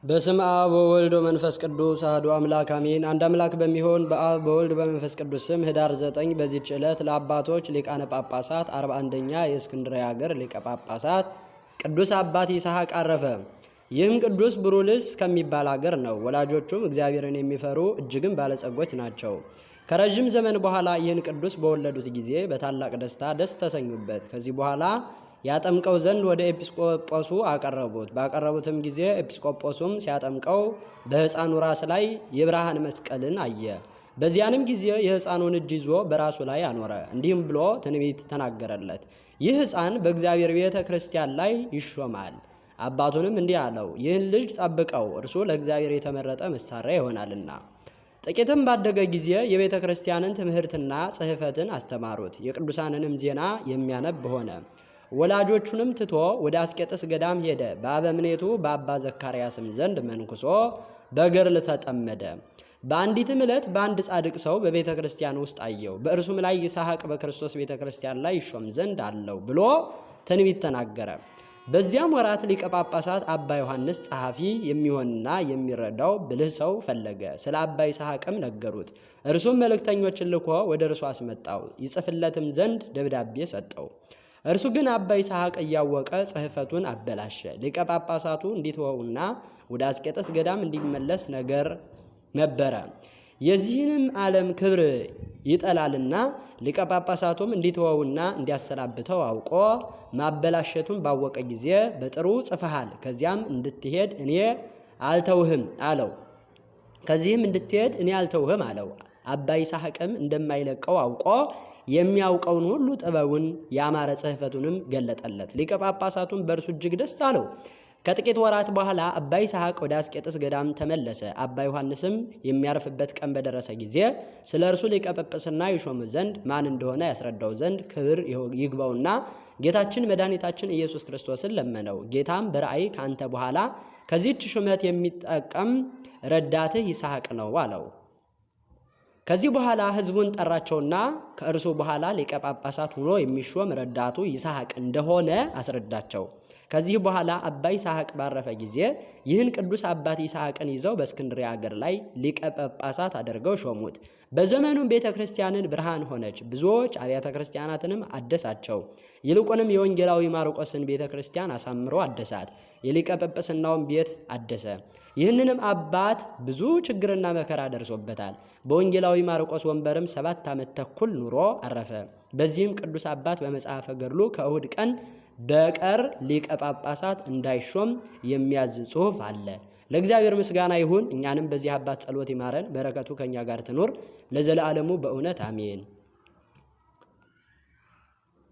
በስም አብ ወወልድ ወመንፈስ ቅዱስ አሐዱ አምላክ አሜን። አንድ አምላክ በሚሆን በአብ በወልድ በመንፈስ ቅዱስ ስም ህዳር 9 በዚህች ዕለት ለአባቶች ሊቃነ ጳጳሳት 41ኛ የእስክንድርያ ሀገር ሊቀ ጳጳሳት ቅዱስ አባት ይስሐቅ አረፈ። ይህም ቅዱስ ብሩልስ ከሚባል ሀገር ነው። ወላጆቹም እግዚአብሔርን የሚፈሩ እጅግም ባለጸጎች ናቸው። ከረጅም ዘመን በኋላ ይህን ቅዱስ በወለዱት ጊዜ በታላቅ ደስታ ደስ ተሰኙበት። ከዚህ በኋላ ያጠምቀው ዘንድ ወደ ኤጲስቆጶሱ አቀረቡት። ባቀረቡትም ጊዜ ኤጲስቆጶሱም ሲያጠምቀው በሕፃኑ ራስ ላይ የብርሃን መስቀልን አየ። በዚያንም ጊዜ የሕፃኑን እጅ ይዞ በራሱ ላይ አኖረ። እንዲህም ብሎ ትንቢት ተናገረለት። ይህ ሕፃን በእግዚአብሔር ቤተ ክርስቲያን ላይ ይሾማል። አባቱንም እንዲህ አለው፣ ይህን ልጅ ጠብቀው፣ እርሱ ለእግዚአብሔር የተመረጠ መሳሪያ ይሆናልና። ጥቂትም ባደገ ጊዜ የቤተ ክርስቲያንን ትምህርትና ጽሕፈትን አስተማሩት። የቅዱሳንንም ዜና የሚያነብ ሆነ። ወላጆቹንም ትቶ ወደ አስቄጥስ ገዳም ሄደ። በአበምኔቱ በአባ ዘካርያስም ዘንድ መንኩሶ በገድል ተጠመደ። በአንዲትም ዕለት በአንድ ጻድቅ ሰው በቤተ ክርስቲያን ውስጥ አየው። በእርሱም ላይ ይስሐቅ በክርስቶስ ቤተ ክርስቲያን ላይ ይሾም ዘንድ አለው ብሎ ትንቢት ተናገረ። በዚያም ወራት ሊቀ ጳጳሳት አባ ዮሐንስ ጸሐፊ የሚሆንና የሚረዳው ብልህ ሰው ፈለገ። ስለ አባ ይስሐቅም ነገሩት። እርሱም መልእክተኞችን ልኮ ወደ እርሱ አስመጣው። ይጽፍለትም ዘንድ ደብዳቤ ሰጠው። እርሱ ግን አባ ይስሐቅ እያወቀ ጽሕፈቱን አበላሸ። ሊቀ ጳጳሳቱ እንዲተወውና ወደ አስቄጥስ ገዳም እንዲመለስ ነገር ነበረ። የዚህንም ዓለም ክብር ይጠላልና ሊቀ ጳጳሳቱም እንዲተወውና እንዲያሰናብተው አውቆ ማበላሸቱን ባወቀ ጊዜ በጥሩ ጽፈሃል፣ ከዚያም እንድትሄድ እኔ አልተውህም አለው። ከዚህም እንድትሄድ እኔ አልተውህም አለው። አባ ይስሐቅም እንደማይለቀው አውቆ የሚያውቀውን ሁሉ ጥበቡን ያማረ ጽሕፈቱንም ገለጠለት። ሊቀ ጳጳሳቱን በእርሱ እጅግ ደስ አለው። ከጥቂት ወራት በኋላ አባ ይስሐቅ ወደ አስቄጥስ ገዳም ተመለሰ። አባ ዮሐንስም የሚያርፍበት ቀን በደረሰ ጊዜ ስለ እርሱ ሊቀ ጵጵስና ይሾም ዘንድ ማን እንደሆነ ያስረዳው ዘንድ ክብር ይግባውና ጌታችን መድኃኒታችን ኢየሱስ ክርስቶስን ለመነው። ጌታም በራእይ ከአንተ በኋላ ከዚህች ሹመት የሚጠቀም ረዳትህ ይስሐቅ ነው አለው። ከዚህ በኋላ ሕዝቡን ጠራቸውና ከእርሱ በኋላ ሊቀ ጳጳሳት ሆኖ የሚሾም ረዳቱ ይስሐቅ እንደሆነ አስረዳቸው። ከዚህ በኋላ አባ ይስሐቅ ባረፈ ጊዜ ይህን ቅዱስ አባት ይስሐቅን ይዘው በእስክንድርያ ሀገር ላይ ሊቀ ጳጳሳት አድርገው ሾሙት። በዘመኑም ቤተ ክርስቲያንን ብርሃን ሆነች። ብዙዎች አብያተ ክርስቲያናትንም አደሳቸው። ይልቁንም የወንጌላዊ ማርቆስን ቤተ ክርስቲያን አሳምሮ አደሳት። የሊቀ ጵጵስናውን ቤት አደሰ። ይህንንም አባት ብዙ ችግርና መከራ ደርሶበታል። በወንጌላዊ ማርቆስ ወንበርም 7 ዓመት ተኩል ኑሮ አረፈ። በዚህም ቅዱስ አባት በመጽሐፈ ገድሉ ከእሁድ ቀን በቀር ሊቀ ጳጳሳት እንዳይሾም የሚያዝ ጽሑፍ አለ። ለእግዚአብሔር ምስጋና ይሁን። እኛንም በዚህ አባት ጸሎት ይማረን፣ በረከቱ ከኛ ጋር ትኖር ለዘለዓለሙ በእውነት አሜን።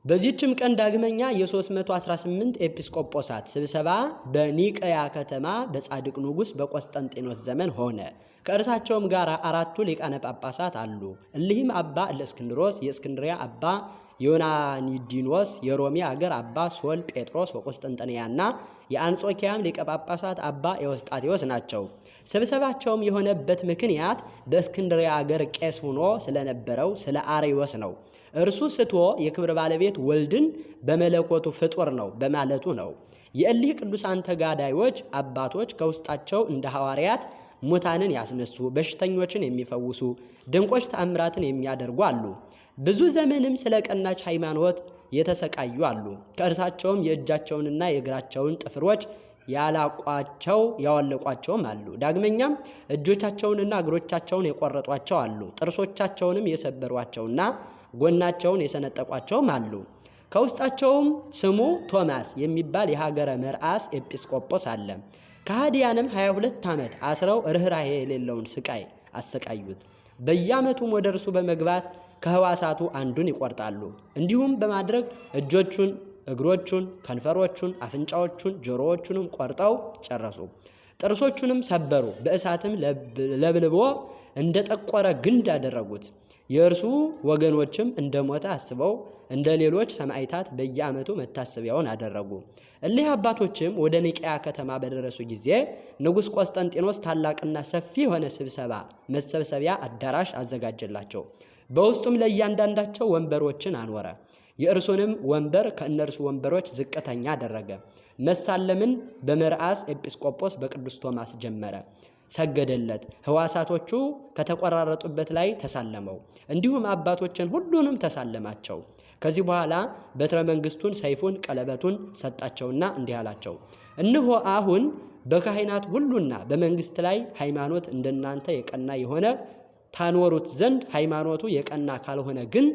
በዚህችም ቀን ዳግመኛ የ318 ኤጲስቆጶሳት ስብሰባ በኒቅያ ከተማ በጻድቅ ንጉሥ በቆስጠንጢኖስ ዘመን ሆነ። ከእርሳቸውም ጋር 4 ሊቃነ ጳጳሳት አሉ። እሊህም አባ እለእስክንድሮስ የእስክንድርያ፣ አባ ዮናኒዲኖስ የሮሚ አገር፣ አባ ሶል ጴጥሮስ ወቆስጠንጥንያና የአንጾኪያም ሊቀ ጳጳሳት አባ ኤዎስጣቴዎስ ናቸው። ስብሰባቸውም የሆነበት ምክንያት በእስክንድርያ አገር ቄስ ሆኖ ስለነበረው ስለ አርዮስ ነው። እርሱ ስቶ የክብር ባለቤት ወልድን በመለኮቱ ፍጡር ነው በማለቱ ነው። የእሊህ ቅዱሳን ተጋዳዮች አባቶች ከውስጣቸው እንደ ሐዋርያት ሙታንን ያስነሱ፣ በሽተኞችን የሚፈውሱ፣ ድንቆች ተአምራትን የሚያደርጉ አሉ። ብዙ ዘመንም ስለ ቀናች ሃይማኖት የተሰቃዩ አሉ። ከእርሳቸውም የእጃቸውንና የእግራቸውን ጥፍሮች ያወለቋቸውም አሉ። ዳግመኛም እጆቻቸውንና እግሮቻቸውን የቆረጧቸው አሉ። ጥርሶቻቸውንም የሰበሯቸውና ጎናቸውን የሰነጠቋቸውም አሉ። ከውስጣቸውም ስሙ ቶማስ የሚባል የሀገረ መርአስ ኤጲስቆጶስ አለ። ከሃዲያንም 22 ዓመት አስረው ርኅራኄ የሌለውን ስቃይ አሰቃዩት። በየዓመቱም ወደ እርሱ በመግባት ከህዋሳቱ አንዱን ይቆርጣሉ። እንዲሁም በማድረግ እጆቹን፣ እግሮቹን፣ ከንፈሮቹን፣ አፍንጫዎቹን፣ ጆሮዎቹንም ቆርጠው ጨረሱ። ጥርሶቹንም ሰበሩ። በእሳትም ለብልቦ እንደ ጠቆረ ግንድ አደረጉት። የእርሱ ወገኖችም እንደ ሞተ አስበው እንደ ሌሎች ሰማዕታት በየዓመቱ መታሰቢያውን አደረጉ። እሊህ አባቶችም ወደ ኒቅያ ከተማ በደረሱ ጊዜ ንጉሥ ቆስጠንጢኖስ ታላቅና ሰፊ የሆነ መሰብሰቢያ አዳራሽ አዘጋጀላቸው። በውስጡም ለእያንዳንዳቸው ወንበሮችን አኖረ። የእርሱንም ወንበር ከእነርሱ ወንበሮች ዝቅተኛ አደረገ። መሳለምን በመርዓስ ኤጲስቆጶስ በቅዱስ ቶማስ ጀመረ። ሰገደለት። ሕዋሳቶቹ ከተቆራረጡበት ላይ ተሳለመው። እንዲሁም አባቶችን ሁሉንም ተሳለማቸው። ከዚህ በኋላ በትረ መንግስቱን፣ ሰይፉን፣ ቀለበቱን ሰጣቸውና እንዲህ አላቸው፣ እነሆ አሁን በካህናት ሁሉና በመንግስት ላይ ሃይማኖት እንደናንተ የቀና የሆነ ታኖሩት ዘንድ ሃይማኖቱ የቀና ካልሆነ ግን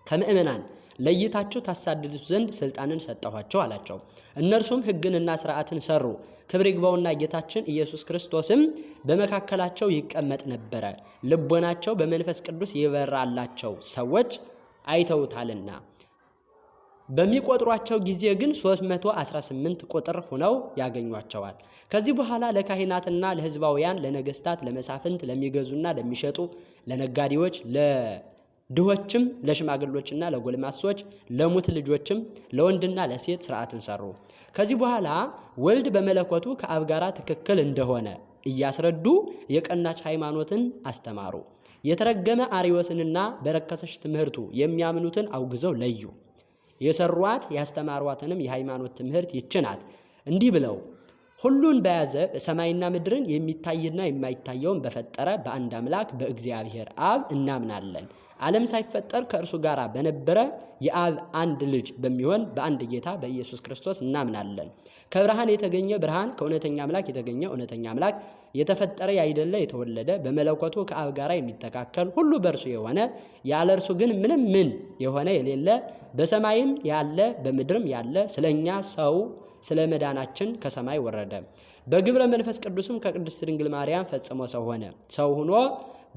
ከምእመናን ለይታችሁ ታሳድዱት ዘንድ ስልጣንን ሰጠኋቸው አላቸው። እነርሱም ሕግንና ሥርዓትን ሰሩ። ክብር ይግባውና ጌታችን ኢየሱስ ክርስቶስም በመካከላቸው ይቀመጥ ነበረ። ልቦናቸው በመንፈስ ቅዱስ የበራላቸው ሰዎች አይተውታልና። በሚቆጥሯቸው ጊዜ ግን 318 ቁጥር ሆነው ያገኟቸዋል። ከዚህ በኋላ ለካህናትና ለሕዝባውያን፣ ለነገስታት፣ ለመሳፍንት፣ ለሚገዙና ለሚሸጡ፣ ለነጋዴዎች፣ ለድሆችም፣ ለሽማግሎችና ለጎልማሶች፣ ለሙት ልጆችም፣ ለወንድና ለሴት ሥርዓትን ሰሩ። ከዚህ በኋላ ወልድ በመለኮቱ ከአብ ጋር ትክክል እንደሆነ እያስረዱ የቀናች ሃይማኖትን አስተማሩ። የተረገመ አርዮስንና በረከሰች ትምህርቱ የሚያምኑትን አውግዘው ለዩ። የሰሯት ያስተማሯትንም የሃይማኖት ትምህርት ይችናት። እንዲህ ብለው ሁሉን በያዘ ሰማይና ምድርን የሚታይና የማይታየውን በፈጠረ በአንድ አምላክ በእግዚአብሔር አብ እናምናለን። ዓለም ሳይፈጠር ከእርሱ ጋር በነበረ የአብ አንድ ልጅ በሚሆን በአንድ ጌታ በኢየሱስ ክርስቶስ እናምናለን። ከብርሃን የተገኘ ብርሃን፣ ከእውነተኛ አምላክ የተገኘ እውነተኛ አምላክ፣ የተፈጠረ ያይደለ የተወለደ፣ በመለኮቱ ከአብ ጋር የሚተካከል፣ ሁሉ በእርሱ የሆነ ያለ እርሱ ግን ምንም ምን የሆነ የሌለ፣ በሰማይም ያለ በምድርም ያለ፣ ስለኛ ሰው ስለ መዳናችን ከሰማይ ወረደ። በግብረ መንፈስ ቅዱስም ከቅድስት ድንግል ማርያም ፈጽሞ ሰው ሆነ። ሰው ሆኖ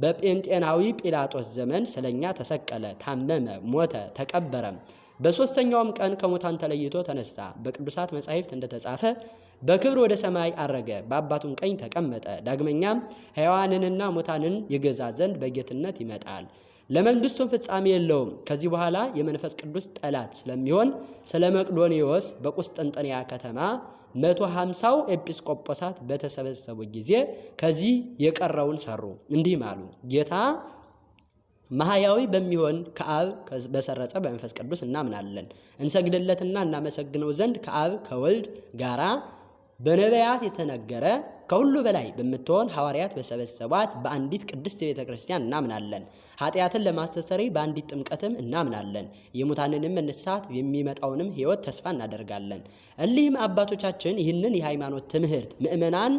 በጴንጤናዊ ጲላጦስ ዘመን ስለኛ ተሰቀለ፣ ታመመ፣ ሞተ፣ ተቀበረ። በሦስተኛውም ቀን ከሙታን ተለይቶ ተነሳ። በቅዱሳት መጻሕፍት እንደተጻፈ በክብር ወደ ሰማይ አረገ፣ በአባቱም ቀኝ ተቀመጠ። ዳግመኛም ሕያዋንንና ሙታንን ይገዛ ዘንድ በጌትነት ይመጣል። ለመንግስቱም ፍጻሜ የለውም። ከዚህ በኋላ የመንፈስ ቅዱስ ጠላት ስለሚሆን ስለ መቅዶኒዎስ በቁስጥንጥንያ ከተማ 150 ኤጲስቆጶሳት በተሰበሰቡ ጊዜ ከዚህ የቀረውን ሰሩ። እንዲህም አሉ፣ ጌታ ማህያዊ በሚሆን ከአብ በሰረጸ በመንፈስ ቅዱስ እናምናለን። እንሰግድለትና እናመሰግነው ዘንድ ከአብ ከወልድ ጋራ በነቢያት የተነገረ ከሁሉ በላይ በምትሆን ሐዋርያት በሰበሰቧት በአንዲት ቅድስት ቤተ ክርስቲያን እናምናለን። ኃጢአትን ለማስተሰረይ በአንዲት ጥምቀትም እናምናለን። የሙታንንም መነሳት የሚመጣውንም ሕይወት ተስፋ እናደርጋለን። እሊህም አባቶቻችን ይህንን የሃይማኖት ትምህርት ምእመናን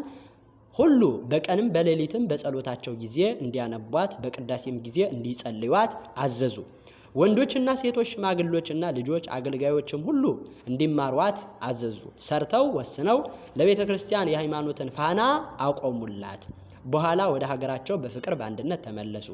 ሁሉ በቀንም በሌሊትም በጸሎታቸው ጊዜ እንዲያነቧት በቅዳሴም ጊዜ እንዲጸልዩት አዘዙ። ወንዶችና ሴቶች፣ ሽማግሎችና ልጆች፣ አገልጋዮችም ሁሉ እንዲማሯት አዘዙ። ሰርተው ወስነው ለቤተ ክርስቲያን የሃይማኖትን ፋና አቆሙላት። በኋላ ወደ ሀገራቸው በፍቅር በአንድነት ተመለሱ።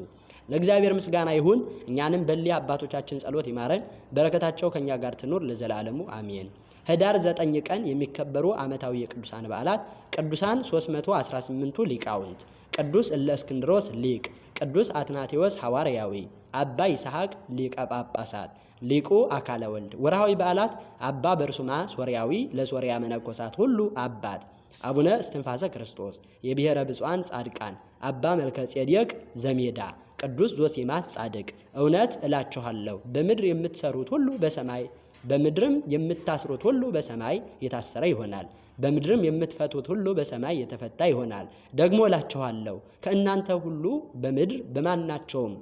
ለእግዚአብሔር ምስጋና ይሁን። እኛንም በሊያ አባቶቻችን ጸሎት ይማረን፣ በረከታቸው ከኛ ጋር ትኑር ለዘላለሙ አሜን። ህዳር 9 ቀን የሚከበሩ ዓመታዊ የቅዱሳን በዓላት ቅዱሳን 318ቱ ሊቃውንት፣ ቅዱስ እለእስክንድሮስ ሊቅ፣ ቅዱስ አትናቴዎስ ሐዋርያዊ፣ አባ ይስሐቅ ሊቀ ጳጳሳት፣ ሊቁ አካለ ወልድ። ወርሃዊ በዓላት አባ በርሱማ ሶርያዊ ለሶርያ መነኮሳት ሁሉ አባት፣ አቡነ እስትንፋሰ ክርስቶስ የብሔረ ብፁዓን ጻድቃን፣ አባ መልከ ጼዴቅ ዘሜዳ፣ ቅዱስ ዞሲማስ ጻድቅ። እውነት እላችኋለሁ በምድር የምትሰሩት ሁሉ በሰማይ በምድርም የምታስሩት ሁሉ በሰማይ የታሰረ ይሆናል፣ በምድርም የምትፈቱት ሁሉ በሰማይ የተፈታ ይሆናል። ደግሞ እላችኋለሁ ከእናንተ ሁሉ በምድር በማናቸውም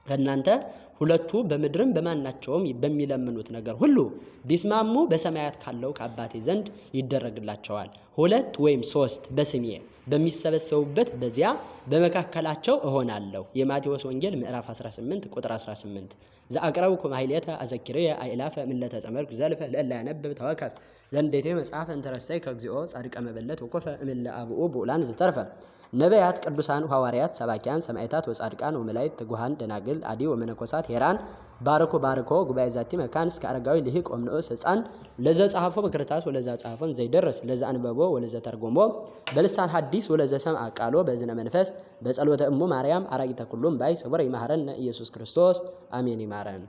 ከእናንተ ሁለቱ በምድርም በማናቸውም በሚለምኑት ነገር ሁሉ ቢስማሙ በሰማያት ካለው ከአባቴ ዘንድ ይደረግላቸዋል። 2 ወይም 3 በስሜ በሚሰበሰቡበት በዚያ በመካከላቸው እሆናለሁ። የማቴዎስ ወንጌል ምዕራፍ 18 ቁጥር 18። ዘአቅረብኩ ማሕሌተ አዘኪርየ አእላፈ እምለተ ጸመድኩ ዘልፈ ለእለ ያነብብ ተወከፍ ዘንዴቴ መጽሐፈ እንተረሰይ ከግዚኦ ጻድቀ መበለት ወኮፈ እምለ አብኡ ብኡላን ዝተርፈ ነቢያት፣ ቅዱሳን ሐዋርያት፣ ሰባኪያን፣ ሰማዕታት ወጻድቃን ወመላእክት፣ ትጉሃን፣ ደናግል፣ አዲ ወመነኮሳት ሄራን ባርኮ ባርኮ ጉባኤ ዛቲ መካን እስከ አረጋዊ ልሂቅ ወምንዑስ ሕፃን ለዘ ጻሐፎ በክርታስ ወለዛ ጻሐፎን ዘይደርስ ለዛ አንበቦ ወለዘ ተርጎሞ በልሳን ሐዲስ ወለዘ ሰምዐ ቃሎ በዝነ መንፈስ በጸሎተ እሙ ማርያም አራቂተ ኩሉም ባይ ሰወረ ይማረን ኢየሱስ ክርስቶስ አሜን። ይማረን።